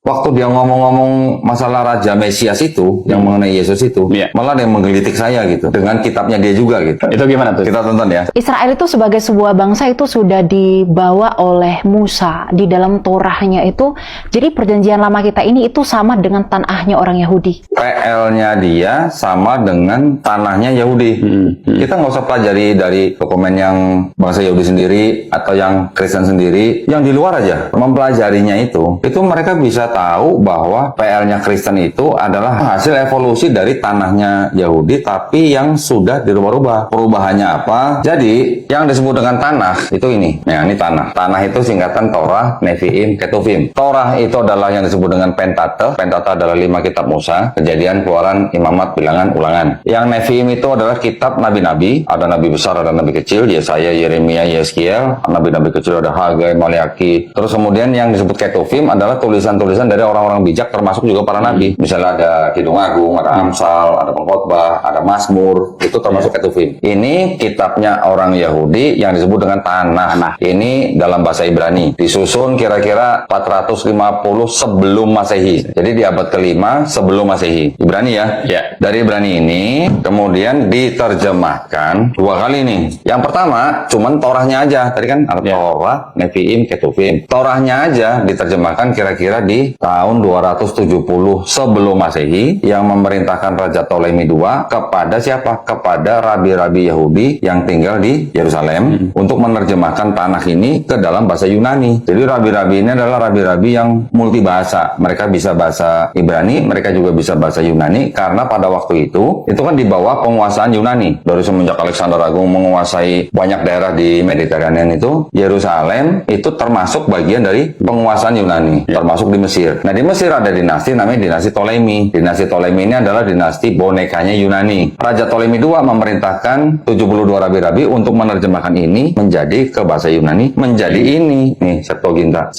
waktu dia ngomong-ngomong masalah Raja Mesias itu, yang mengenai Yesus itu, malah ada yang menggelitik saya gitu, dengan kitabnya dia juga gitu. Itu gimana tuh? Kita tonton ya. Israel itu sebagai sebuah bangsa itu sudah dibawa oleh Musa di dalam Torahnya itu. Jadi perjanjian lama kita ini itu sama dengan tanahnya orang Yahudi. PL-nya dia sama dengan tanahnya Yahudi. Kita nggak usah pelajari dari dokumen yang bangsa Yahudi sendiri atau yang Kristen sendiri, yang di luar aja mempelajarinya itu mereka bisa tahu bahwa PL-nya Kristen itu adalah hasil evolusi dari tanahnya Yahudi, tapi yang sudah dirubah-rubah. Perubahannya apa? Jadi yang disebut dengan tanah itu ini. Nah, ini tanah. Tanah itu singkatan Torah, Nevi'im, Ketuvim. Torah itu adalah yang disebut dengan Pentateuch. Pentateuch adalah 5 kitab Musa, Kejadian, Keluaran, Imamat, Bilangan, Ulangan. Yang Nevi'im itu adalah kitab nabi-nabi. Ada nabi besar, ada nabi kecil. Yesaya, Yeremia, Yeskiel. Nabi-nabi kecil ada Hagai, Maleaki. Terus kemudian yang disebut Ketuvim adalah tulisan-tulisan dari orang-orang bijak, termasuk juga para nabi. Misalnya ada Kidung Agung, ada Amsal, ada Pengkhotbah, ada Mazmur, itu termasuk Ketuvim. Ini kitabnya orang Yahudi yang disebut dengan tanah. Ini dalam bahasa Ibrani. Disusun kira-kira 450 sebelum Masehi. Jadi di abad ke-5 sebelum Masehi. Ibrani ya? Dari Ibrani ini kemudian diterjemahkan 2 kali nih. Yang pertama cuman Torahnya aja. Tadi kan ada Torah, Nevi'im, Ketuvim. Torahnya aja diterjemahkan kira-kira di tahun 270 sebelum Masehi, yang memerintahkan Raja Ptolemy II kepada siapa? Kepada rabi-rabi Yahudi yang tinggal di Yerusalem untuk menerjemahkan tanah ini ke dalam bahasa Yunani. Jadi rabi-rabi ini adalah rabi-rabi yang multibahasa. Mereka bisa bahasa Ibrani, mereka juga bisa bahasa Yunani, karena pada waktu itu kan di bawah penguasaan Yunani. Dari semenjak Alexander Agung menguasai banyak daerah di Mediterranean itu, Yerusalem itu termasuk bagian dari penguasaan Yunani, termasuk di Mesir. Nah, di Mesir ada dinasti namanya dinasti Ptolemy. Dinasti Ptolemy ini adalah dinasti bonekanya Yunani. Raja Ptolemy II memerintahkan 72 rabi-rabi untuk menerjemahkan ini menjadi ke bahasa Yunani, menjadi ini nih, Septuaginta.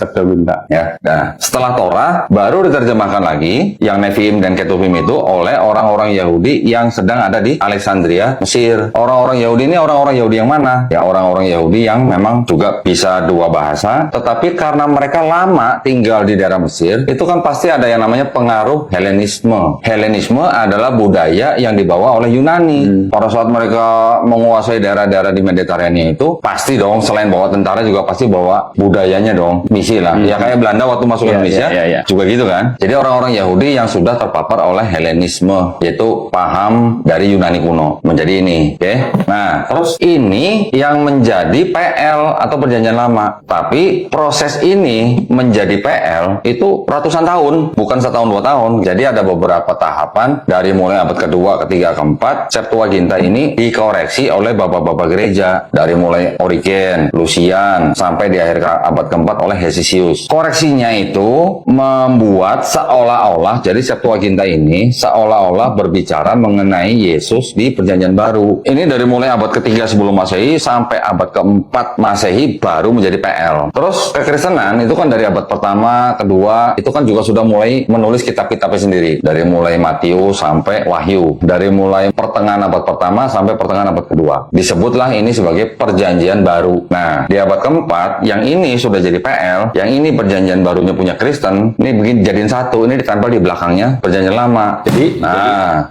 Ya. Nah, setelah Torah baru diterjemahkan lagi yang Nevi'im dan Ketuvim itu oleh orang-orang Yahudi yang sedang ada di Alexandria, Mesir. Orang-orang Yahudi ini orang-orang Yahudi yang mana? Ya, orang-orang Yahudi yang memang juga bisa 2 bahasa, tetapi karena mereka lama tinggal di daerah Mesir, itu kan pasti ada yang namanya pengaruh Helenisme. Helenisme adalah budaya yang dibawa oleh Yunani. Pada saat mereka menguasai daerah-daerah di Mediterania itu, pasti dong selain bawa tentara juga pasti bawa budayanya dong. Misi lah. Ya kayak Belanda waktu masuk Indonesia juga gitu kan. Jadi orang-orang Yahudi yang sudah terpapar oleh Helenisme, yaitu paham dari Yunani kuno, menjadi ini. Oke. Nah, terus ini yang menjadi PL atau perjanjian lama. Tapi proses ini menjadi PL itu ratusan tahun, bukan setahun 2 tahun. Jadi ada beberapa tahapan dari mulai abad kedua, ketiga, keempat. Septuaginta ini dikoreksi oleh bapak-bapak gereja dari mulai Origen, Lucian, sampai di akhir abad keempat oleh Hesisius. Koreksinya itu membuat seolah-olah, jadi Septuaginta ini seolah-olah berbicara mengenai Yesus di Perjanjian Baru. Ini dari mulai abad ketiga sebelum Masehi sampai abad keempat Masehi baru menjadi PL. Terus kekristenan itu kan dari abad pertama, kedua, itu kan juga sudah mulai menulis kitab-kitabnya sendiri. Dari mulai Matius sampai Wahyu. Dari mulai pertengahan abad pertama sampai pertengahan abad kedua. Disebutlah ini sebagai Perjanjian Baru. Nah, di abad keempat, yang ini sudah jadi PL, yang ini Perjanjian Barunya punya Kristen, ini begini jadiin satu, ini ditempel di belakangnya Perjanjian Lama. Jadi,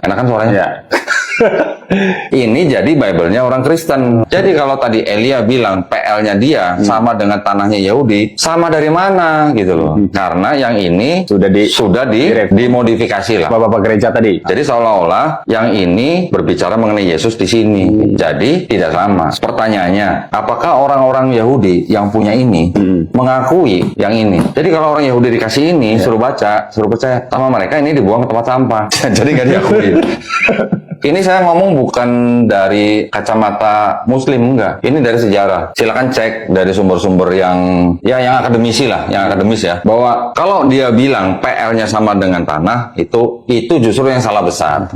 enak kan suaranya? Ini jadi Bible-nya orang Kristen. Jadi kalau tadi Elia bilang PL-nya dia sama dengan tanahnya Yahudi, sama dari mana gitu loh? Karena yang ini sudah dimodifikasi lah. Bapak gereja tadi. Jadi seolah-olah yang ini berbicara mengenai Yesus di sini. Jadi tidak sama. Pertanyaannya, apakah orang-orang Yahudi yang punya ini mengakui yang ini? Jadi kalau orang Yahudi dikasih ini, suruh baca, suruh percaya, sama mereka ini dibuang ke tempat sampah. Jadi nggak diakui. Ini saya ngomong bukan dari kacamata Muslim, enggak. Ini dari sejarah. Silakan cek dari sumber-sumber yang akademisi lah, yang akademis ya. Bahwa kalau dia bilang PL-nya sama dengan tanah, itu justru yang salah besar.